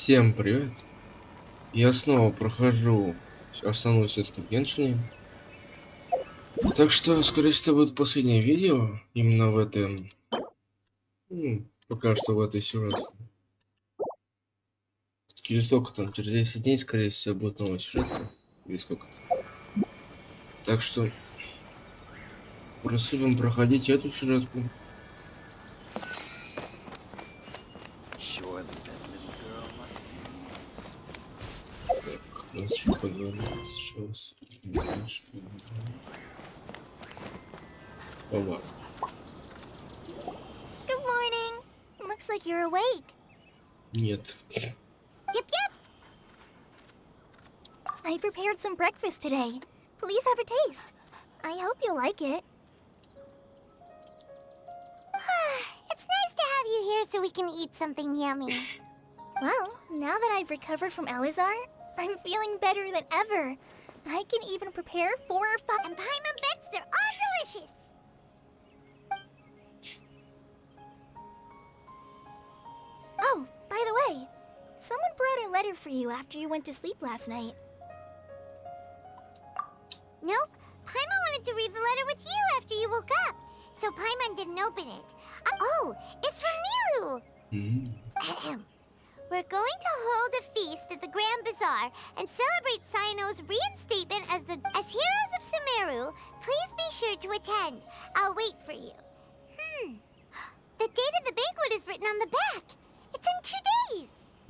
Всем привет! Я снова прохожу основную сетку в Геншине. Так что, скорее всего, будет последнее видео именно в этом. Пока что в этой сюжете. Через сколько там? Через 10 дней, скорее всего, будет новая сюжетка. Или сколько-то. Так что приступим проходить эту сюжетку. Так, нас еще поговорим сейчас. Опа. Good morning. Looks like you're awake. Нет. Yep, yep. I prepared some breakfast today. Please have a taste. I hope you'll like it. It's nice to have you here so we can eat something yummy. Well, now that I've recovered from Alizar, I'm feeling better than ever. I can even prepare 4 or 5. And Paimon bets they're all delicious. Oh, by the way, someone brought a letter for you after you went to sleep last night. Nope. Paimon wanted to read the letter with you after you woke up, so Paimon didn't open it. Oh, it's from Milu. Ahem. We're going to hold a feast at the Grand Bazaar and celebrate Cyno's reinstatement as heroes of Sumeru. Please be sure to attend. I'll wait for you. The date of the banquet is written on the back. It's in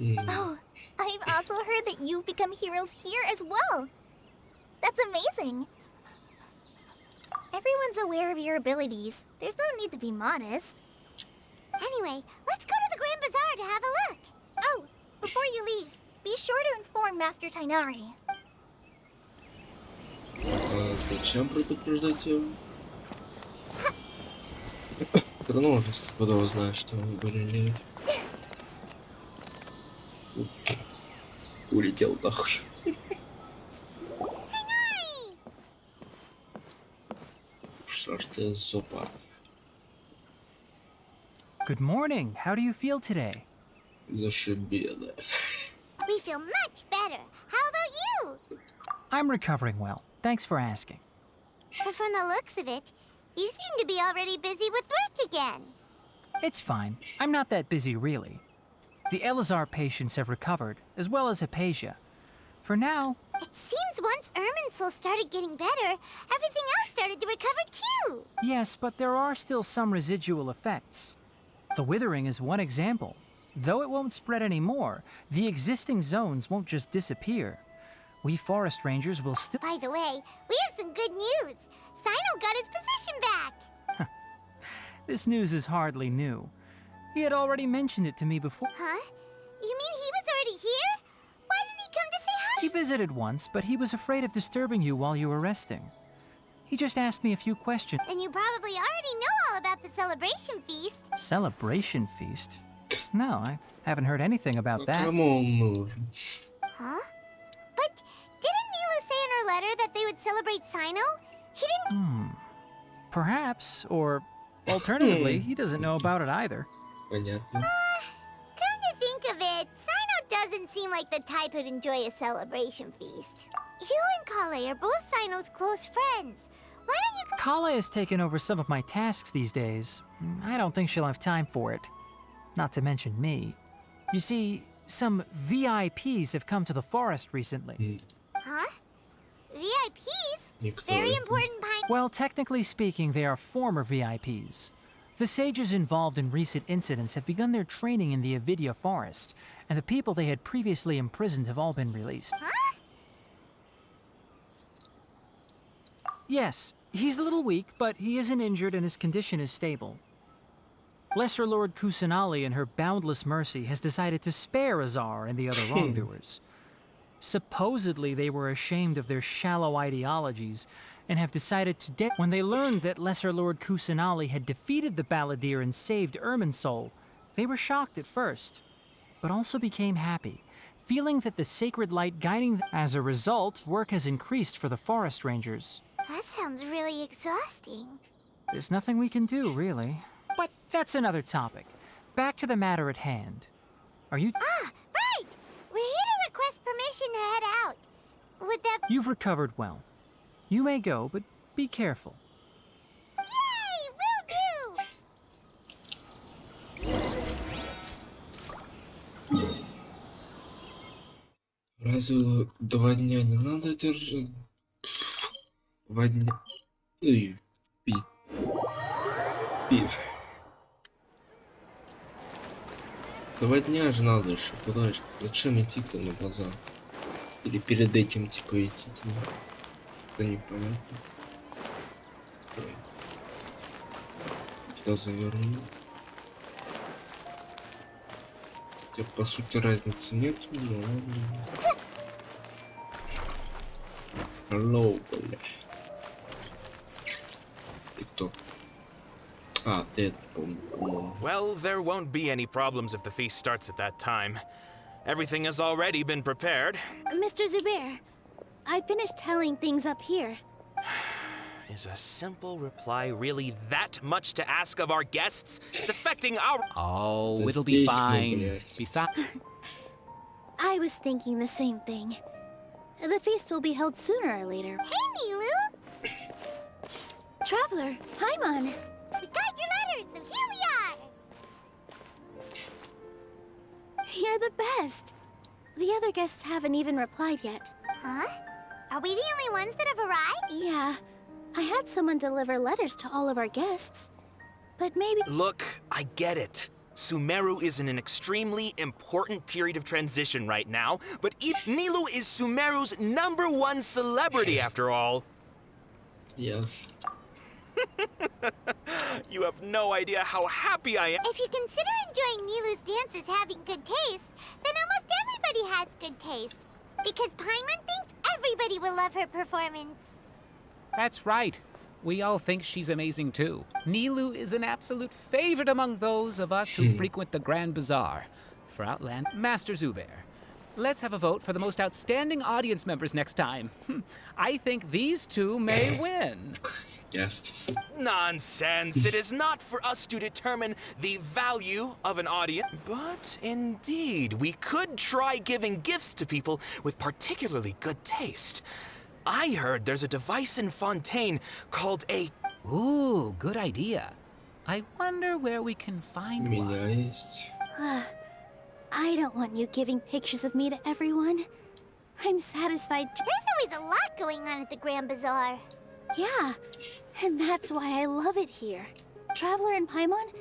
2 days. Oh, I've also heard that you've become heroes here as well. That's amazing. Everyone's aware of your abilities. There's no need to be modest. Anyway, let's go to the Grand Bazaar to have a look. Oh, before you leave, be sure to inform Master Tainari. Зачем предупреждать его? Ну, откуда он знает, что вы были. Улетел нахуй. Что ж ты зопа? Good morning. How do you feel today? Зашибено. We feel much better. How about you? I'm recovering well. Thanks for asking. But from the looks of it, you seem to be already busy with work again. It's fine. I'm not that busy, really. The Elazar patients have recovered, as well as Hypatia. For now... It seems once Irminsul started getting better, everything else started to recover too. Yes, but there are still some residual effects. The withering is one example. Though it won't spread anymore, the existing zones won't just disappear. We forest rangers will still... By the way, we have some good news. Cyno got his position back. This news is hardly new. He had already mentioned it to me before. Huh? You mean he was already here? Why didn't he come to say hi? He visited once, but he was afraid of disturbing you while you were resting. He just asked me a few questions. Then you probably already know all about the celebration feast. Celebration feast? No, I haven't heard anything about that. Кому он нужен? Huh? But didn't Nilu say in her letter that they would celebrate Cyno? He didn't... Perhaps, or alternatively, he doesn't know about it either. Понятно. Come to think of it, Cyno doesn't seem like the type who'd enjoy a celebration feast. You and Kale are both Cyno's close friends. Why don't you... Kala has taken over some of my tasks these days. I don't think she'll have time for it. Not to mention me. You see, some VIPs have come to the forest recently. Huh? VIPs? Никто. Very important pine... Well, technically speaking, they are former VIPs. The sages involved in recent incidents have begun their training in the Avidya forest, and the people they had previously imprisoned have all been released. Huh? Yes, he's a little weak, but he isn't injured and his condition is stable. Lesser Lord Kusanali, in her boundless mercy, has decided to spare Azar and the other wrongdoers. Supposedly, they were ashamed of their shallow ideologies and have decided to when they learned that Lesser Lord Kusanali had defeated the Balladeer and saved Irminsul, they were shocked at first, but also became happy, feeling that the sacred light guiding them. As a result, work has increased for the forest rangers. That sounds really exhausting. There's nothing we can do, really. But that's another topic. Back to the matter at hand. Are you... Ah, right! permission to head out. Would that... You've recovered well. You may go, but be careful. Yay! Will do! Разве 2 дня не надо держать? 2 дня. Ой, пи. 2 дня же надо еще, подожди. Зачем идти-то на базар? Или перед этим типа идти? Это непонятно. Ой. Туда завернул. Хотя по сути разницы нет, но ладно. Hello, бля. Ты кто? А, ты это помню. Well, there won't be any problems if the feast starts at that time. Everything has already been prepared. Mr. Zubair, I finished telling things up here. Is a simple reply really that much to ask of our guests? It's affecting our... Oh, it'll be fine. Besides... I was thinking the same thing. The feast will be held sooner or later. Hey, Nilu! Traveler, Paimon! We got your letters, so here we are! You're the best. The other guests haven't even replied yet. Huh? Are we the only ones that have arrived? Yeah, I had someone deliver letters to all of our guests. But maybe... Look, I get it. Sumeru is in an extremely important period of transition right now, but Nilu is Sumeru's #1 celebrity after all. Yes. You have no idea how happy I am. If you consider enjoying Nilu's dances having good taste, then almost everybody has good taste. Because Paimon thinks everybody will love her performance. That's right. We all think she's amazing too. Nilu is an absolute favorite among those of us who frequent the Grand Bazaar. For Outland, Master Zubair. Let's have a vote for the most outstanding audience members next time. I think these two may win. Yes. Nonsense. It is not for us to determine the value of an audience. But indeed, we could try giving gifts to people with particularly good taste. I heard there's a device in Fontaine called a... Ooh, good idea. I wonder where we can У find меня one. есть. I don't want you giving pictures of me to everyone. I'm satisfied. There's always a lot going on at the Grand Bazaar. Yeah, and that's why I love it here. Traveler and Paimon,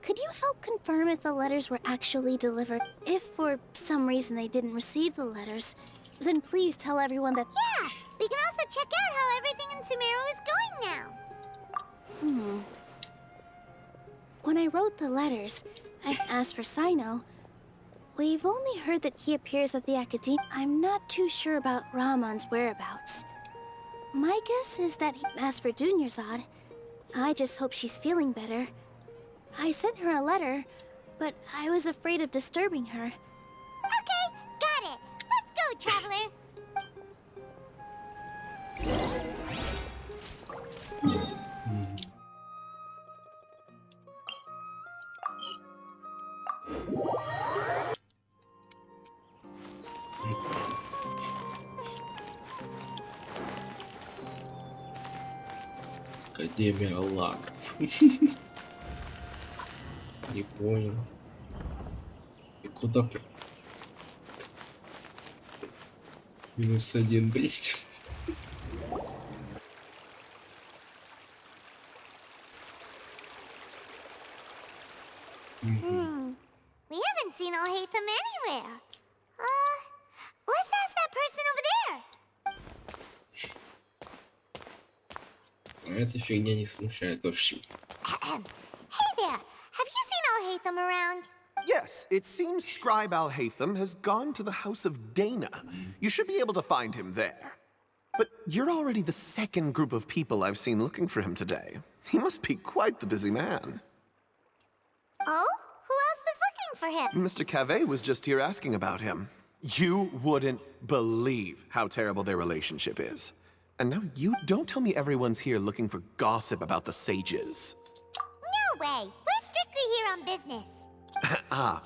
could you help confirm if the letters were actually delivered? If for some reason they didn't receive the letters, then please tell everyone that... Yeah, we can also check out how everything in Sumeru is going now. When I wrote the letters, I asked for Cyno. We've only heard that he appears at the Academy. I'm not too sure about Ramon's whereabouts. My guess is that as for Dunyarzad, I just hope she's feeling better. I sent her a letter, but I was afraid of disturbing her. Okay, got it. Let's go, Traveler. Академия лагов. Не понял. И куда -1, блять. We haven't seen Alhaitham anywhere. Let's ask that person over there. А эта фигня не смущает вообще. Hey there, have you seen Alhaitham around? Yes, it seems Scribe Alhaitham has gone to the House of Dana. You should be able to find him there. But you're already the second group of people I've seen looking for him today. He must be quite the busy man. Oh? Who else was looking for him? Mr. Cave was just here asking about him. You wouldn't believe how terrible their relationship is. And now you don't tell me everyone's here looking for gossip about the sages. No way. We're strictly here on business. Ah,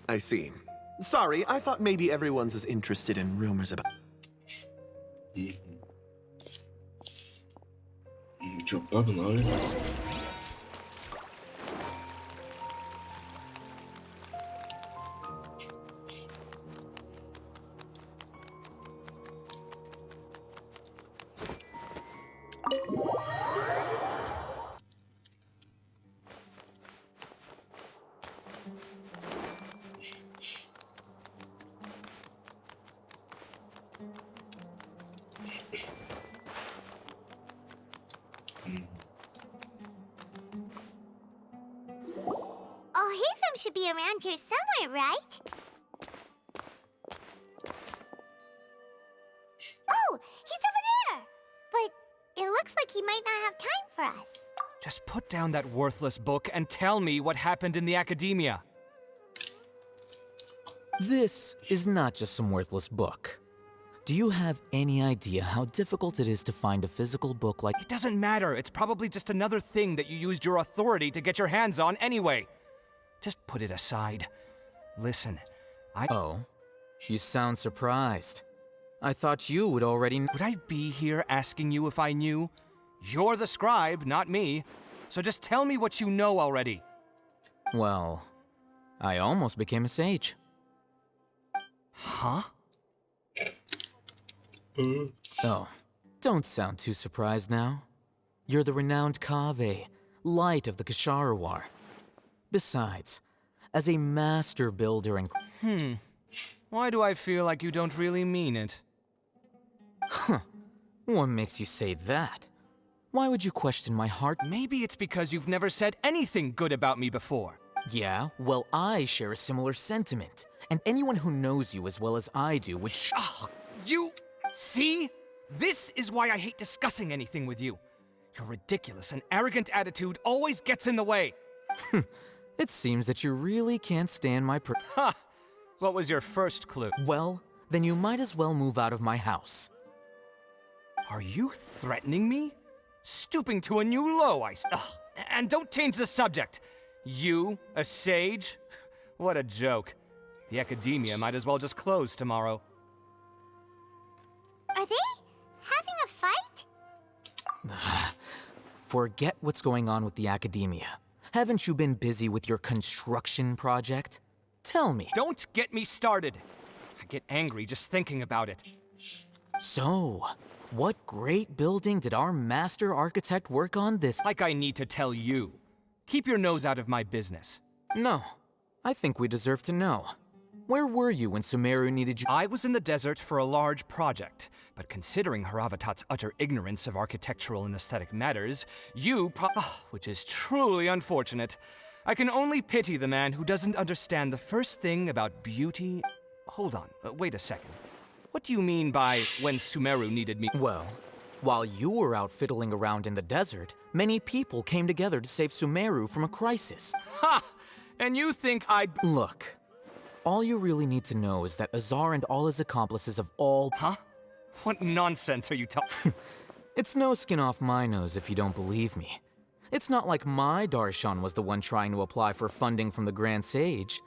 I see. Sorry, I thought maybe everyone's as interested in rumors about... Чё, погнали. Oh, Hatham should be around here somewhere, right? Oh, he's over there! But it looks like he might not have time for us. Just put down that worthless book and tell me what happened in the academia. This is not just some worthless book. Do you have any idea how difficult it is to find a physical book like... It doesn't matter. It's probably just another thing that you used your authority to get your hands on anyway. Just put it aside. Listen, Oh, you sound surprised. I thought you would already... Would I be here asking you if I knew? You're the scribe, not me. So just tell me what you know already. Well, I almost became a sage. Huh? Oh, don't sound too surprised now. You're the renowned Kaveh, light of the Kasharawar. Besides, as a master builder and... Why do I feel like you don't really mean it? What makes you say that? Why would you question my heart? Maybe it's because you've never said anything good about me before. Yeah, well, I share a similar sentiment. And anyone who knows you as well as I do would You... See? This is why I hate discussing anything with you. Your ridiculous and arrogant attitude always gets in the way. It seems that you really can't stand my Ha! What was your first clue? Well, then you might as well move out of my house. Are you threatening me? Stooping to a new low, and don't change the subject. You, a sage? What a joke. The academia might as well just close tomorrow. Are they having a fight? Forget what's going on with the academia. Haven't you been busy with your construction project? Tell me. Don't get me started. I get angry just thinking about it. So, what great building did our master architect work on this? Like I need to tell you. Keep your nose out of my business. No, I think we deserve to know. Where were you when Sumeru needed you? I was in the desert for a large project, but considering Haravatat's utter ignorance of architectural and aesthetic matters, which is truly unfortunate. I can only pity the man who doesn't understand the first thing about beauty. Hold on, wait a second. What do you mean by when Sumeru needed me? Well, while you were out fiddling around in the desert, many people came together to save Sumeru from a crisis. Ha! And you think I'd... Look, all you really need to know is that Azar and all his accomplices of all... Huh? What nonsense are you talking? It's no skin off my nose if you don't believe me. It's not like my Darshan was the one trying to apply for funding from the Grand Sage.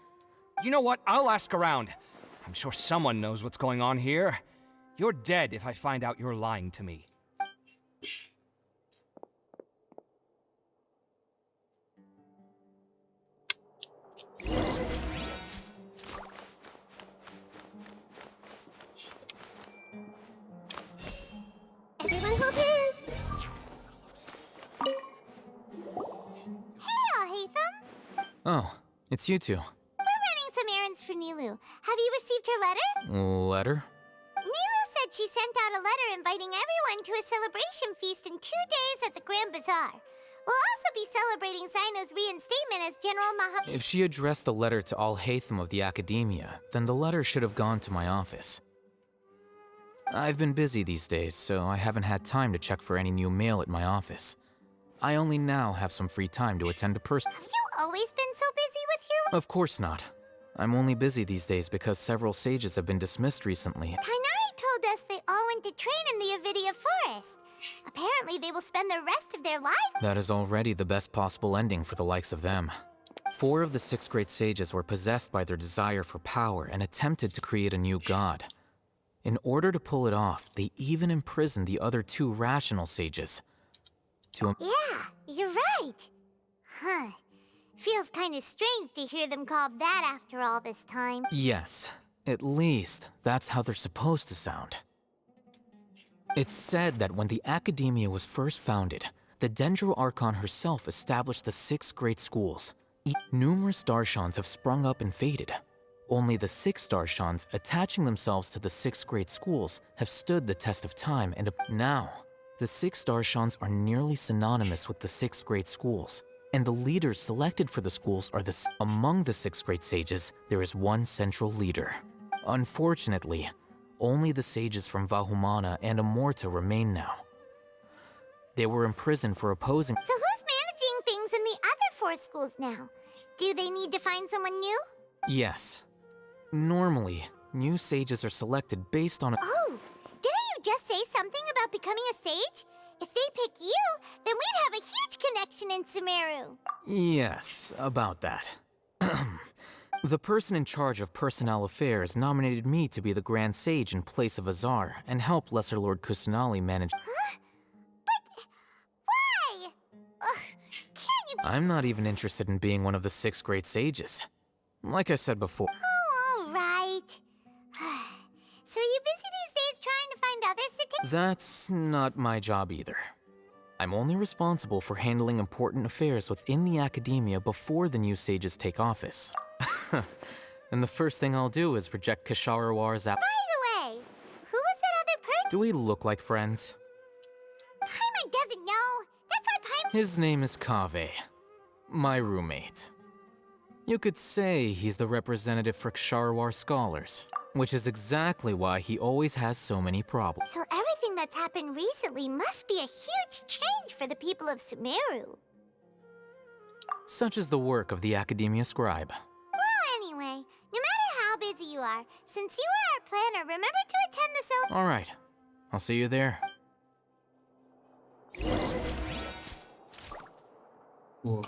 You know what? I'll ask around. I'm sure someone knows what's going on here. You're dead if I find out you're lying to me. Everyone hold hands! Hey, Hatham! Oh, it's you two. We're running some errands for Nilu. Have you received her letter? Letter? Nilu said she sent out a letter inviting everyone to a celebration feast in 2 days at the Grand Bazaar. We'll also be celebrating Cyno's reinstatement as General Maha... If she addressed the letter to all Hatham of the Academia, then the letter should have gone to my office. I've been busy these days, so I haven't had time to check for any new mail at my office. I only now have some free time to attend a person. Have you always been so busy with your... Of course not. I'm only busy these days because several sages have been dismissed recently. Tainari told us they all went to train in the Avidia Forest. Apparently they will spend the rest of their lives... That is already the best possible ending for the likes of them. 4 of the 6 great sages were possessed by their desire for power and attempted to create a new god. In order to pull it off, they even imprisoned the other 2 rational sages. Yeah, you're right. Huh. Feels kind of strange to hear them called that after all this time. Yes, at least that's how they're supposed to sound. It's said that when the Academia was first founded, the Dendro Archon herself established the 6 great schools. Numerous Darshans have sprung up and faded. Only the 6 Darshans, attaching themselves to the 6 great schools, have stood the test of time, and now, the 6 Darshans are nearly synonymous with the 6 great schools, and the leaders selected for the schools are among the 6 great sages, there is one central leader. Unfortunately, only the sages from Vahumana and Amorta remain now. They were imprisoned for opposing— So who's managing things in the other 4 schools now? Do they need to find someone new? Yes. Normally, new sages are selected based on— Oh, didn't you just say something about becoming a sage? If they pick you, then we'd have a huge connection in Sumeru. Yes, about that. The person in charge of personnel affairs nominated me to be the Grand Sage in place of Azar and help Lesser Lord Kusanali manage— Huh? But why? Can't you— I'm not even interested in being one of the 6 great sages. Like I said before— Oh, all right. So are you busy these days trying to find other certificates? That's not my job either. I'm only responsible for handling important affairs within the Academia before the new sages take office. And the first thing I'll do is reject Kasharawar's app— By the way, who was that other person? Do we look like friends? Paimon doesn't know. That's why Paimon— His name is Kaveh, my roommate. You could say he's the representative for Ksharawar scholars, which is exactly why he always has so many problems. So everything that's happened recently must be a huge change for the people of Sumeru. Such is the work of the Academia Scribe. Well, anyway, no matter how busy you are, since you are our planner, remember to attend the All right, I'll see you there. О.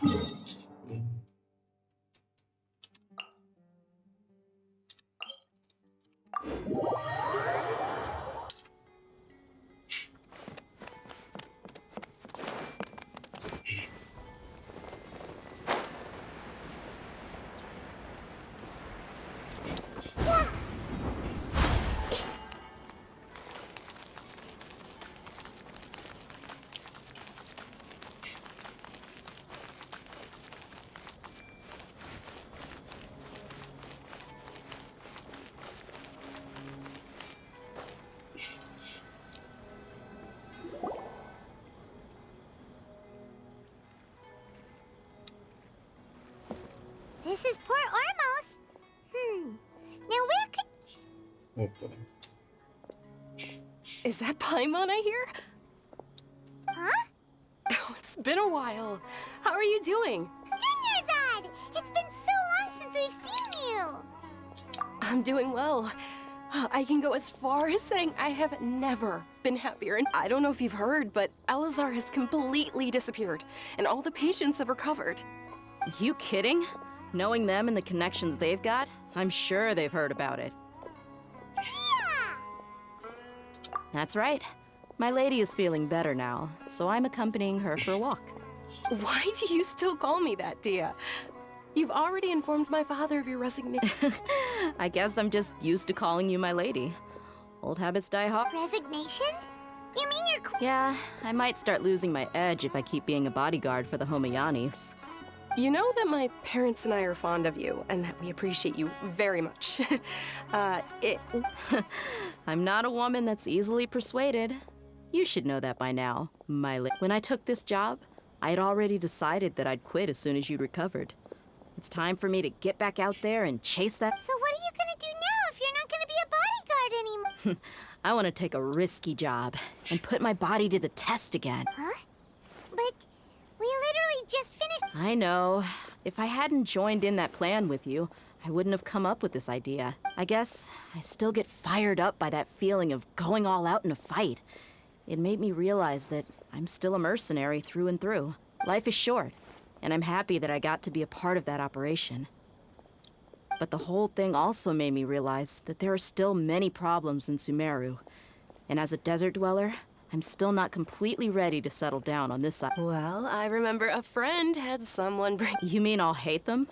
This is Port Ormos. Now where could... Опа. Is that Paimon I hear? Huh? Oh, it's been a while. How are you doing? Dinyarzad! It's been so long since we've seen you! I'm doing well. I can go as far as saying I have never been happier. And I don't know if you've heard, but Alazar has completely disappeared, and all the patients have recovered. You kidding? Knowing them and the connections they've got, I'm sure they've heard about it. Yeah! That's right. My lady is feeling better now, so I'm accompanying her for a walk. Why do you still call me that, Dia? You've already informed my father of your resignation. I guess I'm just used to calling you my lady. Old habits die hard. Resignation? You mean you're... Yeah, I might start losing my edge if I keep being a bodyguard for the Homayanis. You know that my parents and I are fond of you, and that we appreciate you very much. I'm not a woman that's easily persuaded. You should know that by now, When I took this job, I had already decided that I'd quit as soon as you'd recovered. It's time for me to get back out there and chase that— So what are you gonna do now if you're not gonna be a bodyguard anymore? I want to take a risky job and put my body to the test again. Huh? But we literally just finished... I know. If I hadn't joined in that plan with you, I wouldn't have come up with this idea. I guess I still get fired up by that feeling of going all out in a fight. It made me realize that I'm still a mercenary through and through. Life is short. and I'm happy that I got to be a part of that operation. But the whole thing also made me realize that there are still many problems in Sumeru. And as a desert dweller, I'm still not completely ready to settle down on this side. Well, I remember a friend had someone bring... You mean I'll hate them?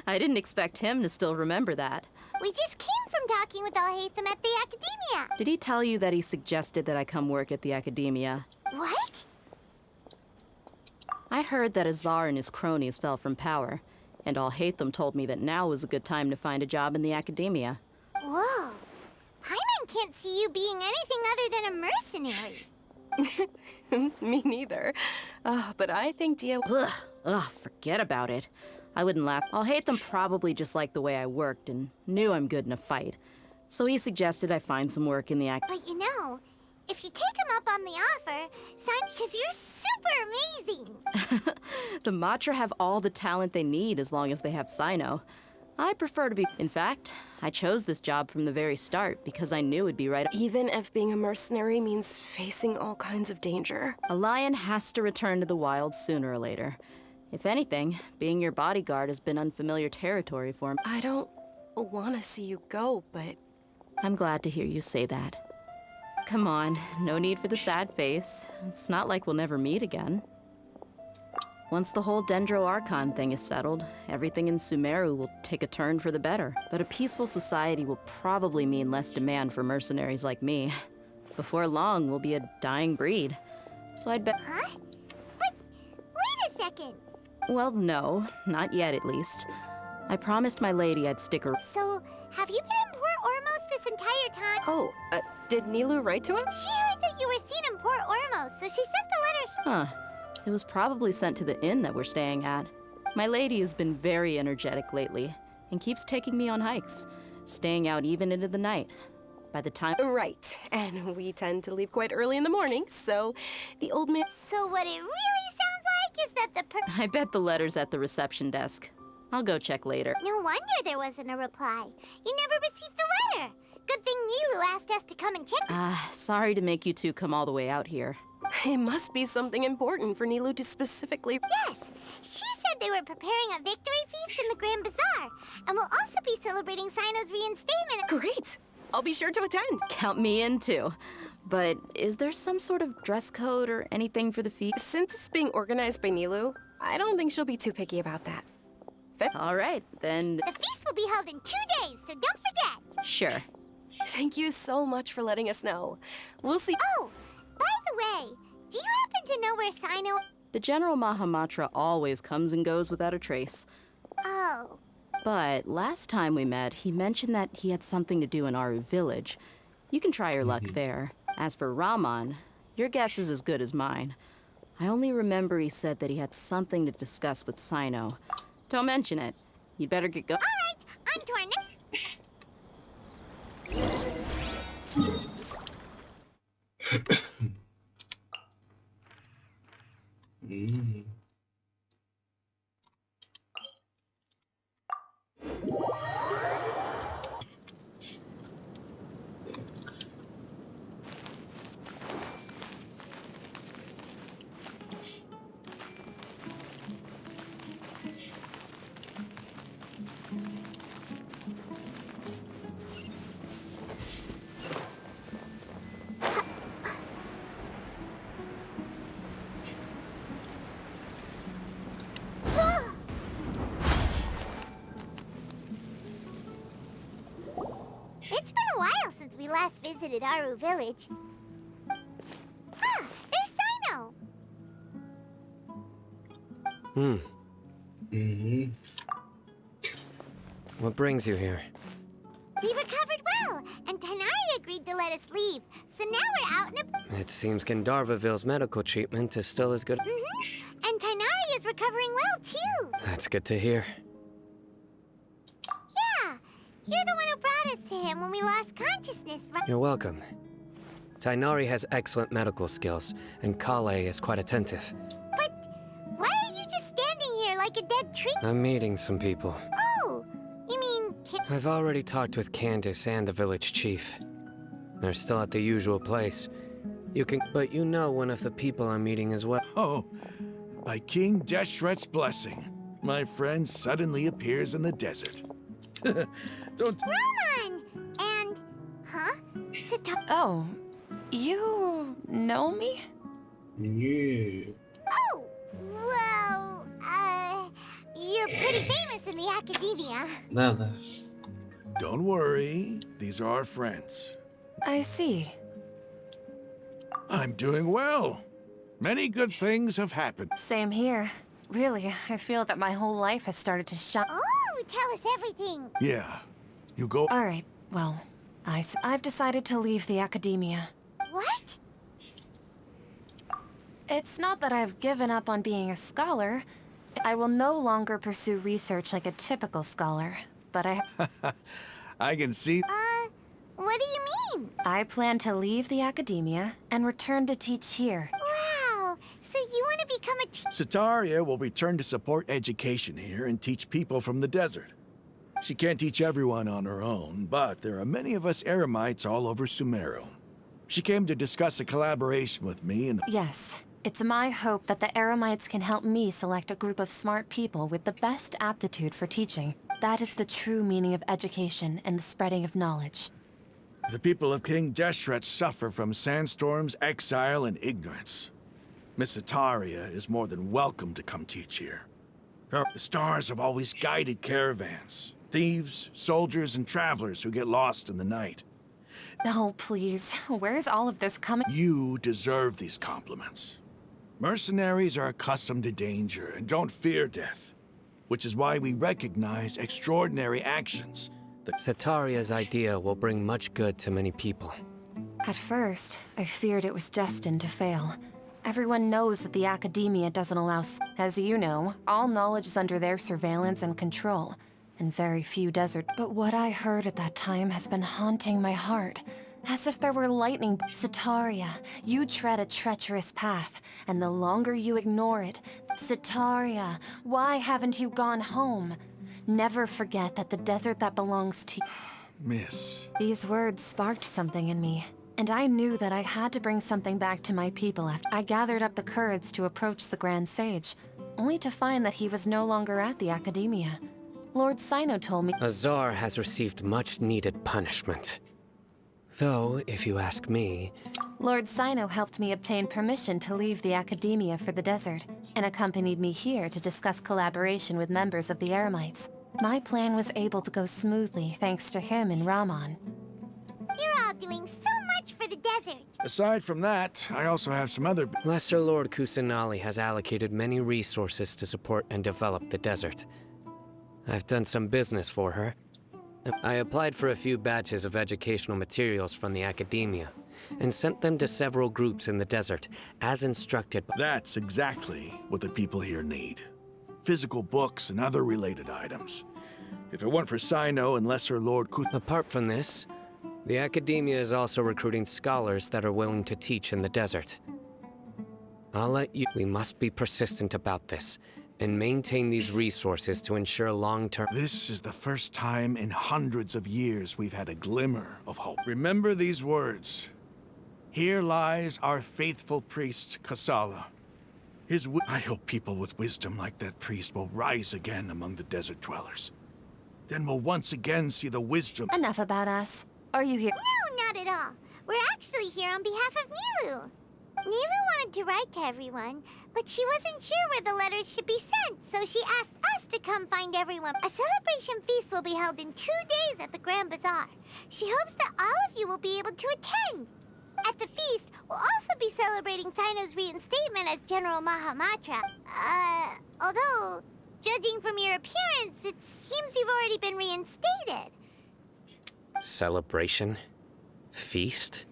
I didn't expect him to still remember that. We just came from talking with Alhaitham at the Academia. Did he tell you that he suggested that I come work at the Academia? What? I heard that Azar and his cronies fell from power, and Alhaitham told me that now was a good time to find a job in the Academia. Whoa. Paimon can't see you being anything other than a mercenary. Me neither. But I think Dia... Ugh, forget about it. I wouldn't laugh. Alhaitham probably just liked the way I worked and knew I'm good in a fight. So he suggested I find some work in the But you know, if you take him up on the offer, sign because you're super amazing. The Matra have all the talent they need as long as they have Cyno. I prefer to be... In fact, I chose this job from the very start because I knew it'd be right... Even if being a mercenary means facing all kinds of danger. A lion has to return to the wild sooner or later. If anything, being your bodyguard has been unfamiliar territory for me. I don't want to see you go, but... I'm glad to hear you say that. Come on, no need for the sad face. It's not like we'll never meet again. Once the whole Dendro Archon thing is settled, everything in Sumeru will take a turn for the better. But a peaceful society will probably mean less demand for mercenaries like me. Before long, we'll be a dying breed. So I'd bet... Huh? But wait a second. Well, no, not yet at least. I promised my lady I'd stick her. So, have you been in Port Ormos this entire time? Oh, did Nilou write to us? She heard that you were seen in Port Ormos, so she sent the letter. Huh. It was probably sent to the inn that we're staying at. My lady has been very energetic lately, and keeps taking me on hikes, staying out even into the night. By the time... Right, and we tend to leave quite early in the morning, so the old man... So what it really sounds like is that the I bet the letter's at the reception desk. I'll go check later. No wonder there wasn't a reply. You never received the letter. Good thing Nilou asked us to come and check. Sorry to make you two come all the way out here. It must be something important for Nilou to specifically... Yes! She said they were preparing a victory feast in the Grand Bazaar, and will also be celebrating Cyno's reinstatement. Great! I'll be sure to attend. Count me in, too. But is there some sort of dress code or anything for the feast? Since it's being organized by Nilou, I don't think she'll be too picky about that. All right, then... The feast will be held in 2 days, so don't forget. Sure. Thank you so much for letting us know. We'll see... Oh! By the way, do you happen to know where Cyno... The General Mahamatra always comes and goes without a trace. Oh. But last time we met, he mentioned that he had something to do in Aru Village. You can try your luck there. As for Rahman, your guess is as good as mine. I only remember he said that he had something to discuss with Cyno. Don't mention it. You'd better get going. All right, on to our next... It's been a while since we last visited Aru Village. Ah, there's Cyno! What brings you here? We recovered well, and Tanari agreed to let us leave. So now we're out in a... It seems Gandharvaville's medical treatment is still as good. And Tanari is recovering well, too. That's good to hear. Yeah, you're the one who brought us to him when we lost consciousness, right? You're welcome. Tainari has excellent medical skills, and Kale is quite attentive. But why are you just standing here like a dead tree? I'm meeting some people. Oh, you mean... I've already talked with Candace and the village chief. They're still at the usual place. But you know one of the people I'm meeting as well. Oh, By King Deshret's blessing, my friend suddenly appears in the desert. Don't... Roman! And... Huh? Oh, you know me? Yeah. Oh! Well, you're pretty famous in the academia. Да. Don't worry, these are our friends. I see. I'm doing well. Many good things have happened. Same here. Really, I feel that my whole life has started to shine. Oh, tell us everything. Yeah. You go... All right, well, I've decided to leave the academia. What? It's not that I've given up on being a scholar. I will no longer pursue research like a typical scholar, but I can see... What do you mean? I plan to leave the academia and return to teach here. Wow, so you want to become a teacher? Sataria will return to support education here and teach people from the desert. She can't teach everyone on her own, but there are many of us Eremites all over Sumeru. She came to discuss a collaboration with me and... Yes. It's my hope that the Eremites can help me select a group of smart people with the best aptitude for teaching. That is the true meaning of education and the spreading of knowledge. The people of King Deshret suffer from sandstorms, exile, and ignorance. Miss Sataria is more than welcome to come teach here. The stars have always guided caravans, thieves, soldiers, and travelers who get lost in the night. Oh, please. Where's all of this coming? You deserve these compliments. Mercenaries are accustomed to danger and don't fear death, which is why we recognize extraordinary actions. Sataria's idea will bring much good to many people. At first, I feared it was destined to fail. Everyone knows that the academia doesn't allow... As you know, all knowledge is under their surveillance and control, and very few desert... But what I heard at that time has been haunting my heart. As if there were lightning... Sataria, you tread a treacherous path, and the longer you ignore it... Sataria, why haven't you gone home? Never forget that the desert that belongs to... Miss... These words sparked something in me, and I knew that I had to bring something back to my people after I gathered up the courage to approach the Grand Sage, only to find that he was no longer at the academia. Lord Cyno told me... Azar has received much-needed punishment. Though, if you ask me... Lord Cyno helped me obtain permission to leave the academia for the desert, and accompanied me here to discuss collaboration with members of the Eremites. My plan was able to go smoothly thanks to him and Rahman. You're all doing so much for the desert. Aside from that, I also have some other... Lesser Lord Kusanali has allocated many resources to support and develop the desert. I've done some business for her. I applied for a few batches of educational materials from the academia, and sent them to several groups in the desert, as instructed. That's exactly what the people here need. Physical books and other related items. If it weren't for Cyno and Lesser Lord Apart from this, the academia is also recruiting scholars that are willing to teach in the desert. I'll let you... We must be persistent about this, and maintain these resources to ensure long-term... This is the first time in hundreds of years we've had a glimmer of hope. Remember these words. Here lies our faithful priest, Kasala. I hope people with wisdom like that priest will rise again among the desert dwellers. Then we'll once again see the wisdom... Enough about us. Are you here? No, not at all. We're actually here on behalf of Nilu. Nilu wanted to write to everyone, but she wasn't sure where the letters should be sent, so she asked us to come find everyone. A celebration feast will be held in 2 days at the Grand Bazaar. She hopes that all of you will be able to attend. At the feast, we'll also be celebrating Cyno's reinstatement as General Mahamatra. Although, judging from your appearance, it seems you've already been reinstated. Celebration? Feast?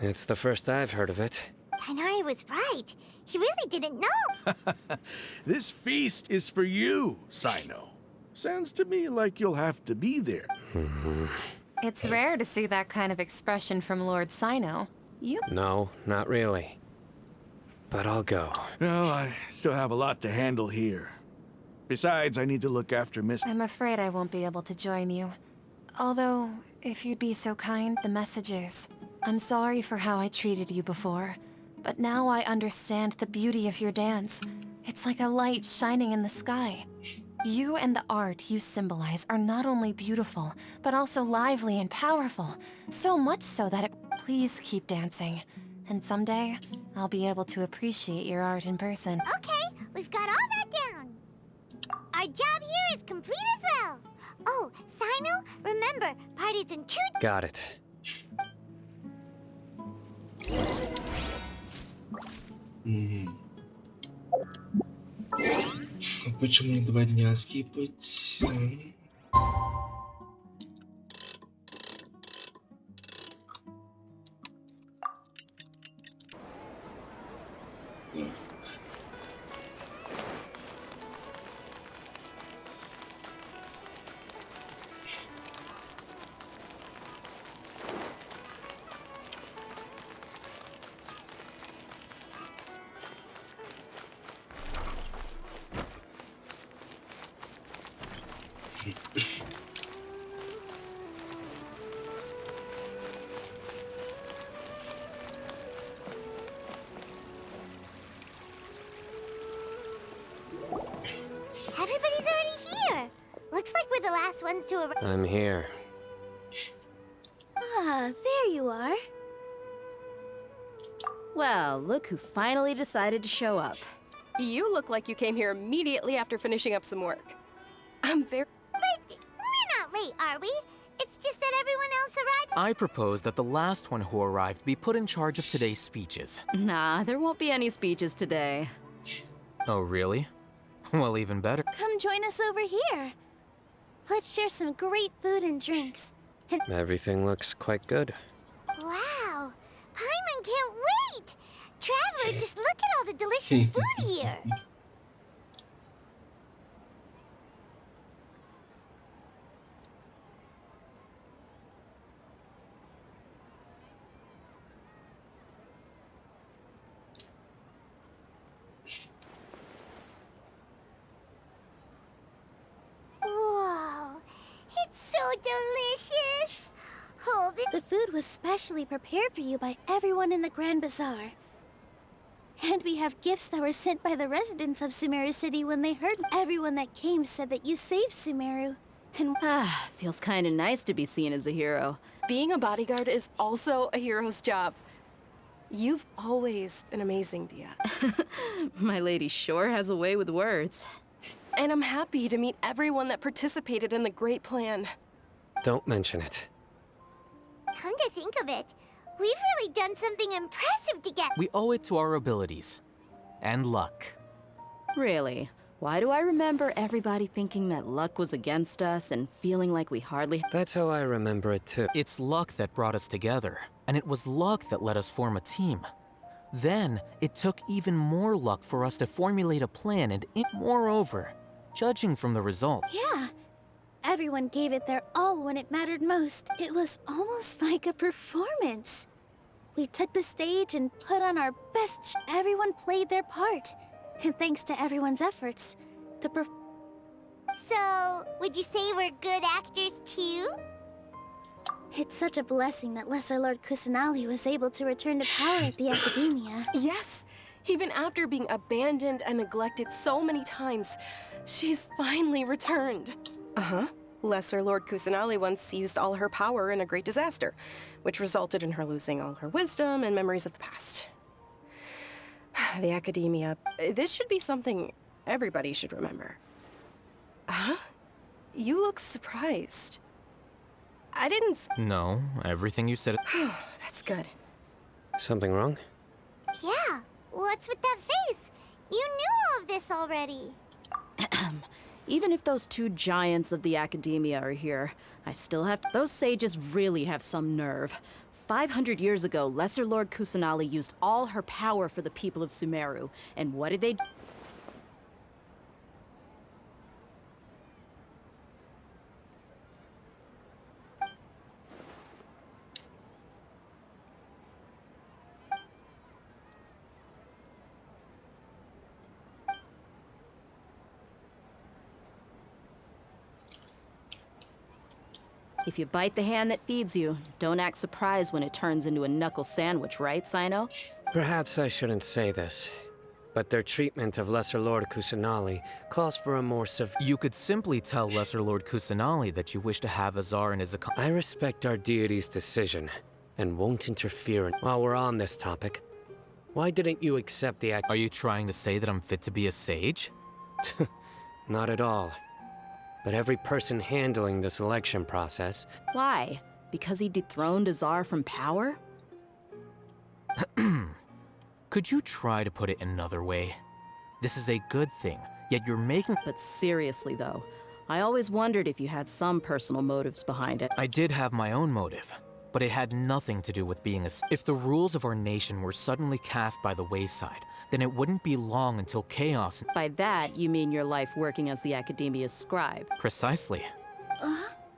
It's the first I've heard of it. Tighnari was right. He really didn't know. This feast is for you, Cyno. Sounds to me like you'll have to be there. It's rare to see that kind of expression from Lord Cyno. You? No, not really. But I'll go. Well, I still have a lot to handle here. Besides, I need to look after Miss... I'm afraid I won't be able to join you. Although, if you'd be so kind, the messages. I'm sorry for how I treated you before, but now I understand the beauty of your dance. It's like a light shining in the sky. You and the art you symbolize are not only beautiful, but also lively and powerful. So much so that it... Please keep dancing. And someday, I'll be able to appreciate your art in person. Okay, we've got all that down. Our job here is complete as well. Oh, Sino, remember, party's in 2... Got it. Почему не 2 дня скипать? Everybody's already here. Looks like we're the last ones to arrive. I'm here. Ah, there you are. Well, look who finally decided to show up. You look like you came here immediately after finishing up some work. I'm very... But we're not late, are we? It's just that everyone else arrived. I propose that the last one who arrived be put in charge of today's speeches. Nah, there won't be any speeches today. Oh, really? Well, even better. Come join us over here. Let's share some great food and drinks. And Everything looks quite good. Wow, Paimon can't wait. Traveler, just look at all the delicious food here. Whoa, it's so delicious. Hold it. the food was specially prepared for you by everyone in the Grand Bazaar. And we have gifts that were sent by the residents of Sumeru City when they heard. Everyone that came said that you saved Sumeru. And Feels kind of nice to be seen as a hero. Being a bodyguard is also a hero's job. You've always been amazing, Dia. My lady sure has a way with words. And I'm happy to meet everyone that participated in the great plan. Don't mention it. Come to think of it, we've really done something impressive together. We owe it to our abilities. And luck. Really? Why do I remember everybody thinking that luck was against us and feeling like we hardly... That's how I remember it too. It's luck that brought us together, and it was luck that let us form a team. Then, it took even more luck for us to formulate a plan, and moreover, judging from the result. yeah, everyone gave it their all when it mattered most. It was almost like a performance. We took the stage and put on our best. Everyone played their part. And thanks to everyone's efforts, So, would you say we're good actors too? It's such a blessing that Lesser Lord Kusanali was able to return to power at the Academia. Yes, even after being abandoned and neglected so many times, she's finally returned. Uh-huh. Lesser Lord Kusanali once used all her power in a great disaster, which resulted in her losing all her wisdom and memories of the past. The Academia. This should be something everybody should remember. Huh? You look surprised. I didn't No, everything you said... That's good. Something wrong? Yeah, what's with that face? You knew all of this already. Even if those two giants of the Academia are here, I still have to... Those sages really have some nerve. 500 years ago, Lesser Lord Kusanali used all her power for the people of Sumeru. And what did they do? If you bite the hand that feeds you, don't act surprised when it turns into a knuckle sandwich, right, Sino? Perhaps I shouldn't say this, but their treatment of Lesser Lord Kusanali calls for a more severe... You could simply tell Lesser Lord Kusanali that you wish to have Azar and his... I respect our deity's decision, and won't interfere in... While we're on this topic, why didn't you accept the... Are you trying to say that I'm fit to be a sage? Not at all. But every person handling the selection process... Why? Because he dethroned Azar from power? Could you try to put it another way? This is a good thing, yet you're making... But seriously though, I always wondered if you had some personal motives behind it. I did have my own motive, but it had nothing to do with being a... If the rules of our nation were suddenly cast by the wayside, then it wouldn't be long until chaos... By that, you mean your life working as the Academia's scribe. Precisely.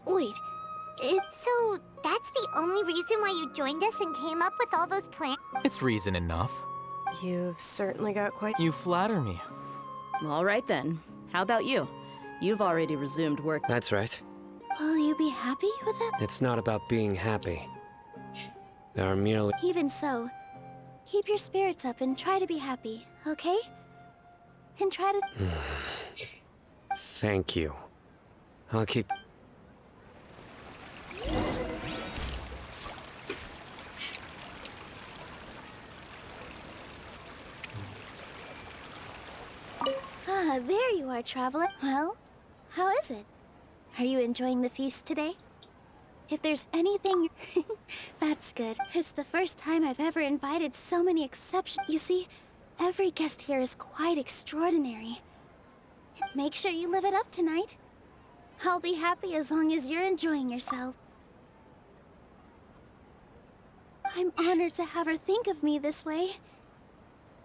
Wait, So, that's the only reason why you joined us and came up with all those plans? It's reason enough. You've certainly got quite... You flatter me. All right then. How about you? You've already resumed work. That's right. will you be happy with that? It's not about being happy. There are merely... Even so, keep your spirits up and try to be happy, okay? And try to... Thank you. I'll keep... Ah, there you are, traveler. Well, how is it? Are you enjoying the feast today? If there's anything... That's good. It's the first time I've ever invited so many exceptions. You see, every guest here is quite extraordinary. Make sure you live it up tonight. I'll be happy as long as you're enjoying yourself. I'm honored to have her think of me this way.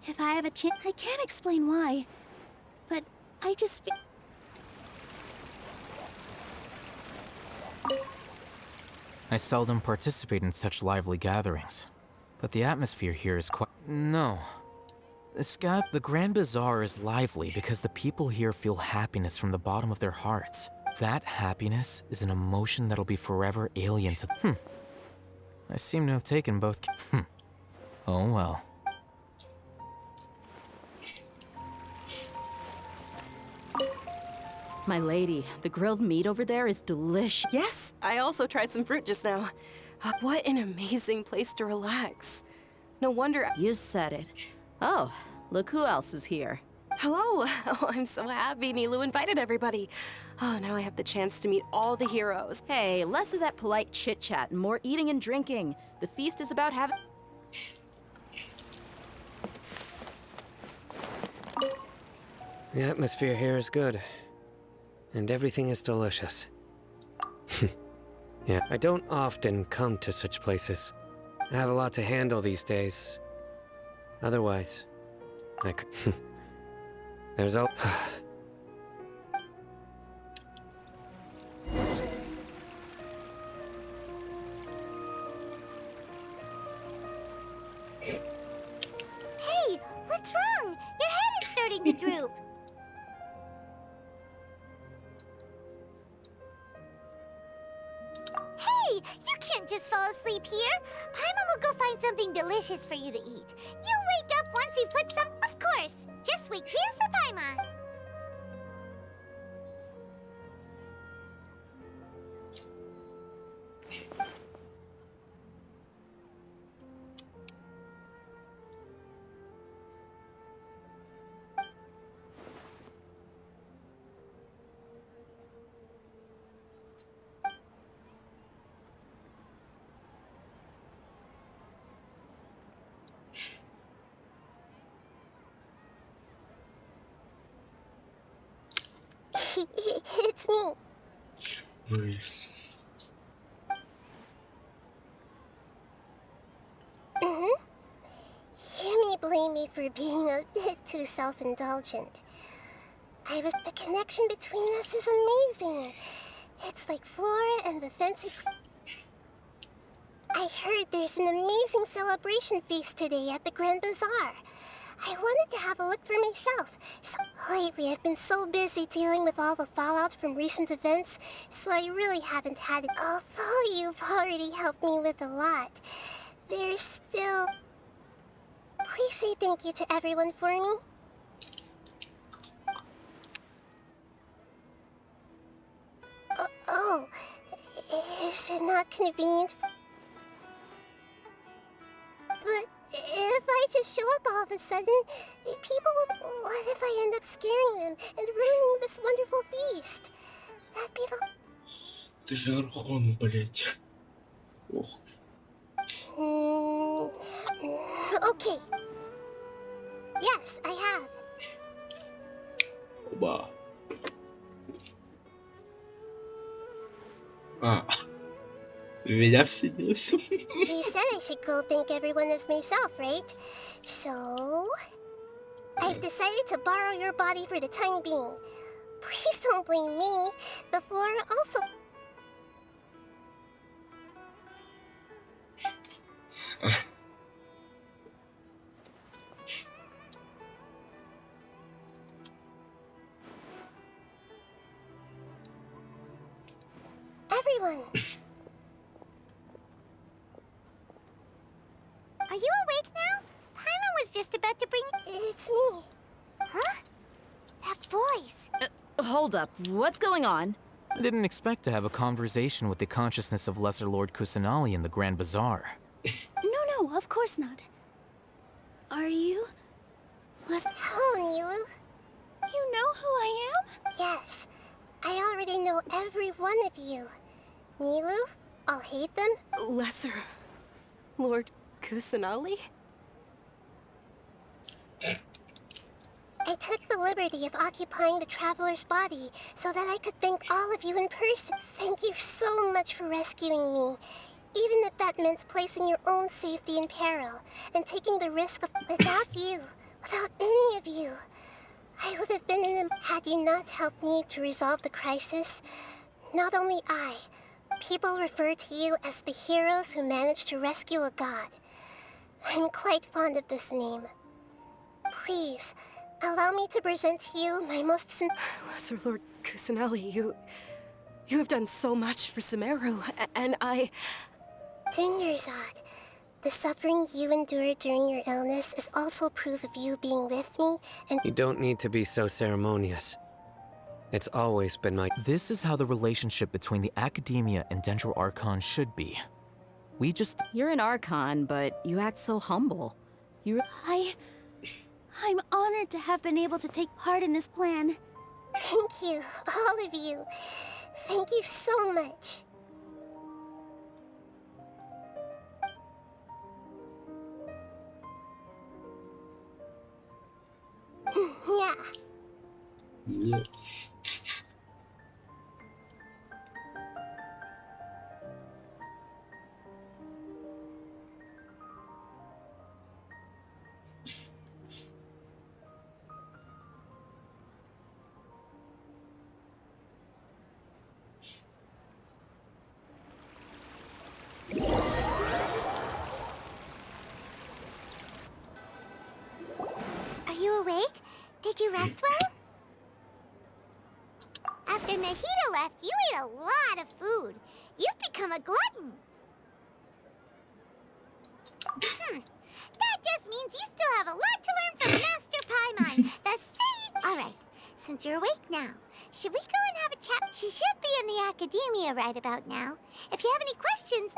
If I have a chance... I can't explain why, but I just feel... I seldom participate in such lively gatherings, but the atmosphere here is quite... No. The Grand Bazaar is lively because the people here feel happiness from the bottom of their hearts. That happiness is an emotion that'll be forever alien to... I seem to have taken both... Oh well. My lady, the grilled meat over there is delicious. Yes, I also tried some fruit just now. What an amazing place to relax. No wonder... You said it. Oh, look who else is here. Hello! Oh, I'm so happy Nilu invited everybody. Oh, now I have the chance to meet all the heroes. Hey, less of that polite chit-chat and more eating and drinking. The feast is about having... The atmosphere here is good. And everything is delicious. Yeah, I don't often come to such places. I have a lot to handle these days. Otherwise, I could... There's a... Hey, what's wrong? Your head is starting to droop. Hey, you can't just fall asleep here. Paimon will go find something delicious for you to eat. You'll wake up once you've put some... Of course. Just wait here for Paimon. It's me. You may blame me for being a bit too self-indulgent. The connection between us is amazing. It's like Flora and the fancy... I heard there's an amazing celebration feast today at the Grand Bazaar. I wanted to have a look for myself. So lately, I've been so busy dealing with all the fallout from recent events, so I really haven't had it. Although you've already helped me with a lot, there's still... Please say thank you to everyone for me. Oh, is it not convenient? But if I just show up all of a sudden, people will... What if I end up scaring them and ruining this wonderful feast? That'd be the... Ты же архон, блять. Ох. Okay. Yes, I have. Оба. А. Меня вселился. You said I should go think everyone is myself, right? So... I've decided to borrow your body for the time being. Please don't blame me. The flora also... Everyone! Are you awake now? Paimon was just about to bring... It's me. Huh? That voice. Hold up. What's going on? I didn't expect to have a conversation with the consciousness of Lesser Lord Kusanali in the Grand Bazaar. No, of course not. Are you... Hello, Nilu. You know who I am? Yes. I already know every one of you. Nilu, I'll hate them. Lesser Lord Kusanali? I took the liberty of occupying the traveler's body so that I could thank all of you in person. Thank you so much for rescuing me. Even if that meant placing your own safety in peril and taking the risk of... Without you, without any of you, I would have been in a... Had you not helped me to resolve the crisis, not only I, people refer to you as the heroes who managed to rescue a god. I'm quite fond of this name. Please, allow me to present to you my most Lesser Lord Kusanali, you have done so much for Sumeru, and I... Dinyarzad, the suffering you endured during your illness is also proof of you being with me, and... You don't need to be so ceremonious. It's always been my... This is how the relationship between the Academia and Dendro Archon should be. We just... You're an Archon, but you act so humble. I'm honored to have been able to take part in this plan. Thank you, all of you. Thank you so much. Yeah. Yeah. Are you awake? Did you rest well? After Nahida left, you ate a lot of food. You've become a glutton. That just means you still have a lot to learn from Master Paimon, the sage. All right, since you're awake now, should we go and have a chat? She should be in the academia right about now. If you have any questions...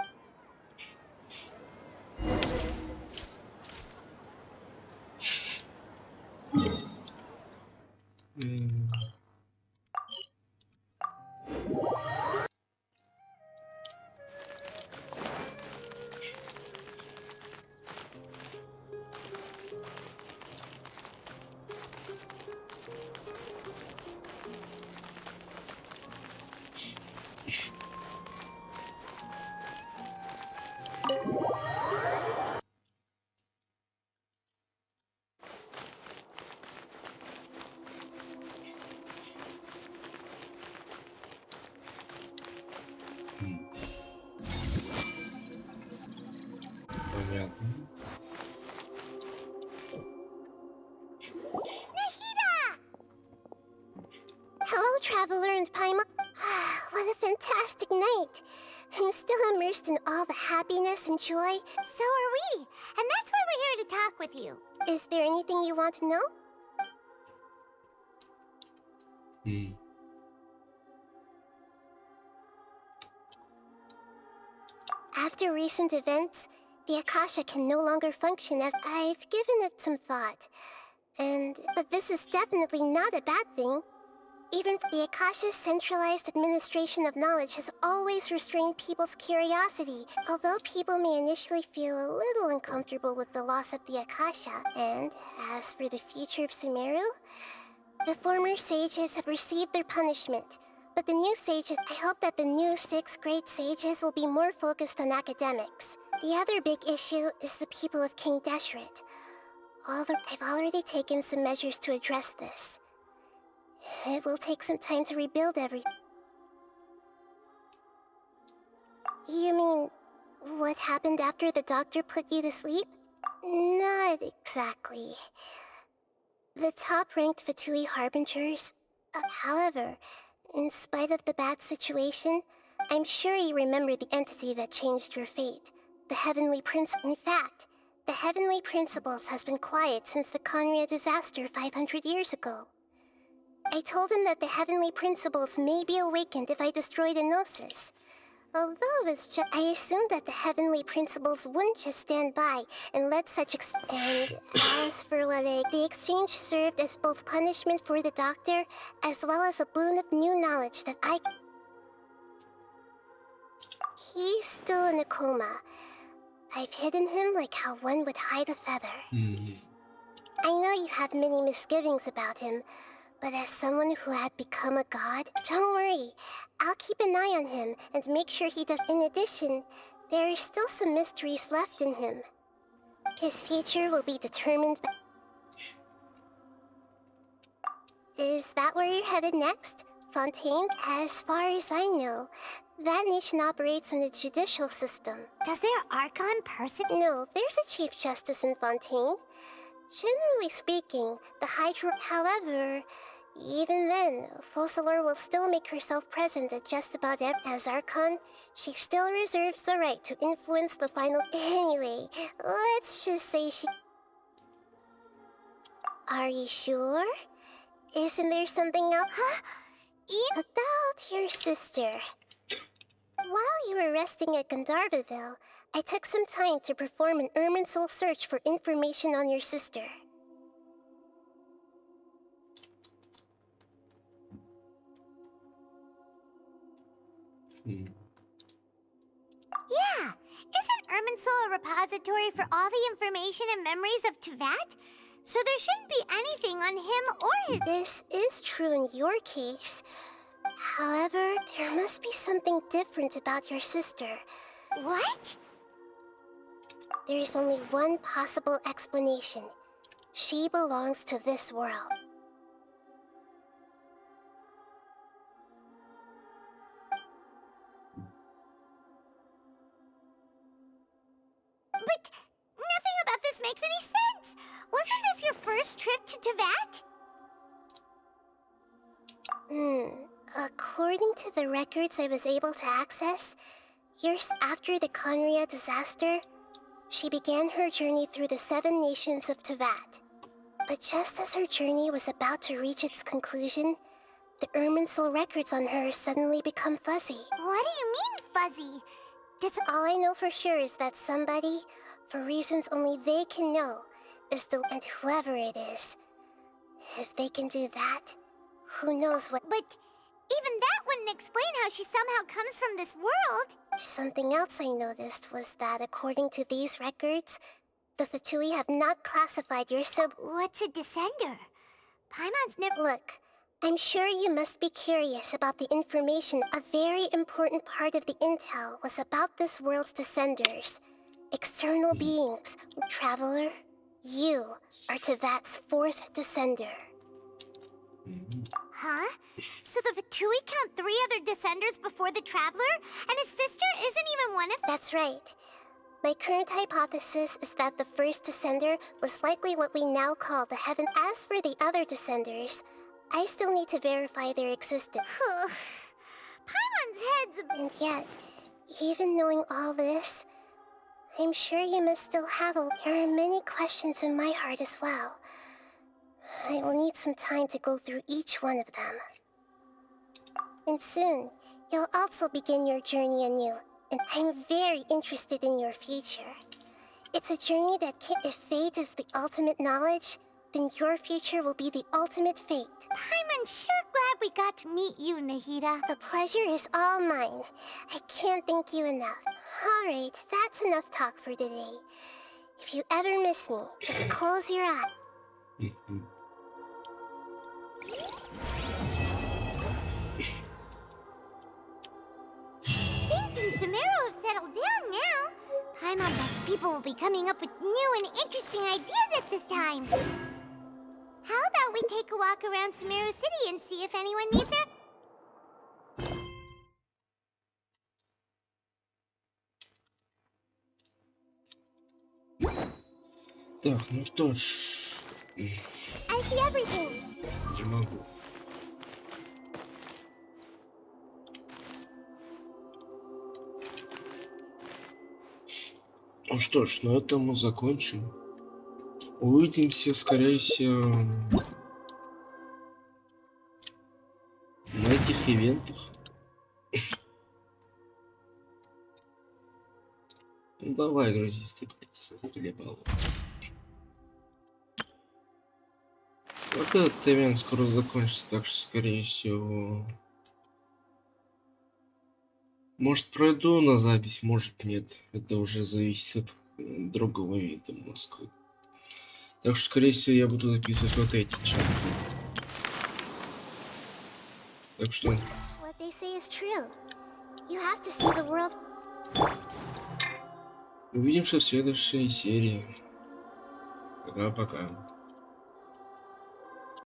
Понятно. Hello, Traveler and Paimon. What a fantastic night. I'm still immersed in all the happiness and joy. So are we. And that's why we're here to talk with you. Is there anything you want to know? After recent events, the Akasha can no longer function as I've given it some thought. But this is definitely not a bad thing. Even the Akasha's centralized administration of knowledge has always restrained people's curiosity, although people may initially feel a little uncomfortable with the loss of the Akasha. And as for the future of Sumeru, the former sages have received their punishment. But the new sages, I hope that the new 6th grade sages will be more focused on academics. The other big issue is the people of King Deshret. Although I've already taken some measures to address this. It will take some time to rebuild everything. You mean, what happened after the doctor put you to sleep? Not exactly. The top-ranked Fatui Harbingers... however, in spite of the bad situation, I'm sure you remember the entity that changed your fate. The Heavenly Prince... In fact, the Heavenly Principles has been quiet since the Conria disaster 500 years ago. I told him that the Heavenly Principles may be awakened if I destroy the Gnosis. Although it's just... I assumed that the Heavenly Principles wouldn't just stand by and let such And as for what the exchange served as both punishment for the doctor, as well as a boon of new knowledge that I... He's still in a coma. I've hidden him like how one would hide a feather. I know you have many misgivings about him, but as someone who had become a god, don't worry. I'll keep an eye on him and make sure he does. In addition, there are still some mysteries left in him. His future will be determined by... Is that where you're headed next, Fontaine? As far as I know, that nation operates in the judicial system. Does their Archon person? No, there's a Chief Justice in Fontaine. Generally speaking, the Hydra... However, even then, Focalor will still make herself present at just about every... As Archon, she still reserves the right to influence the final... Anyway, let's just say she... Are you sure? Isn't there something else? Huh? About your sister. While you were resting at Gandharvaville, I took some time to perform an Irminsul search for information on your sister. Yeah! Isn't Irminsul a repository for all the information and memories of Teyvat? So there shouldn't be anything on him or his... This is true in your case. However, there must be something different about your sister. What? There is only one possible explanation. She belongs to this world. But nothing about this makes any sense! Wasn't this your first trip to Teyvat? According to the records I was able to access, years after the Conria disaster, she began her journey through the 7 nations of Teyvat. But just as her journey was about to reach its conclusion, the Irminsul records on her suddenly become fuzzy. What do you mean, fuzzy? All I know for sure is that somebody, for reasons only they can know, is the... And whoever it is, if they can do that, who knows what... But even that wouldn't explain how she somehow comes from this world. Something else I noticed was that according to these records, the Fatui have not classified your What's a descender? Paimon's never... Look, I'm sure you must be curious about the information. A very important part of the intel was about this world's descenders. External beings. Traveler, you are Teyvat's 4th descender. Huh? So the Fatui count 3 other descenders before the Traveler? And his sister isn't even one of them? That's right. My current hypothesis is that the first descender was likely what we now call the Heaven. As for the other descenders, I still need to verify their existence. Paimon's head's... And yet, even knowing all this, I'm sure you must still have There are many questions in my heart as well. I will need some time to go through each one of them. And soon, you'll also begin your journey anew, And I'm very interested in your future. It's a journey that if fate is the ultimate knowledge, then your future will be the ultimate fate. I'm sure glad we got to meet you, Nahida. The pleasure is all mine. I can't thank you enough. Alright, that's enough talk for today. If you ever miss me, just close your eyes. Things in Sumeru have settled down now. Paimon bets people will be coming up with new and interesting ideas at this time. How about we take a walk around Sumeru City and see if anyone needs her? Так, ну что ж. I see everything. Не могу. Ну что ж, на этом мы закончим. Увидимся, скорее всего, на этих ивентах. Ну давай, грузись, ты хлебал. Вот этот ивент скоро закончится, так что, скорее всего, может пройду на запись, может нет. Это уже зависит от другого вида мозга. Так что, скорее всего, я буду записывать вот эти чаты. Так что... What they say is true. You have to see the world. Увидимся в следующей серии. Пока-пока.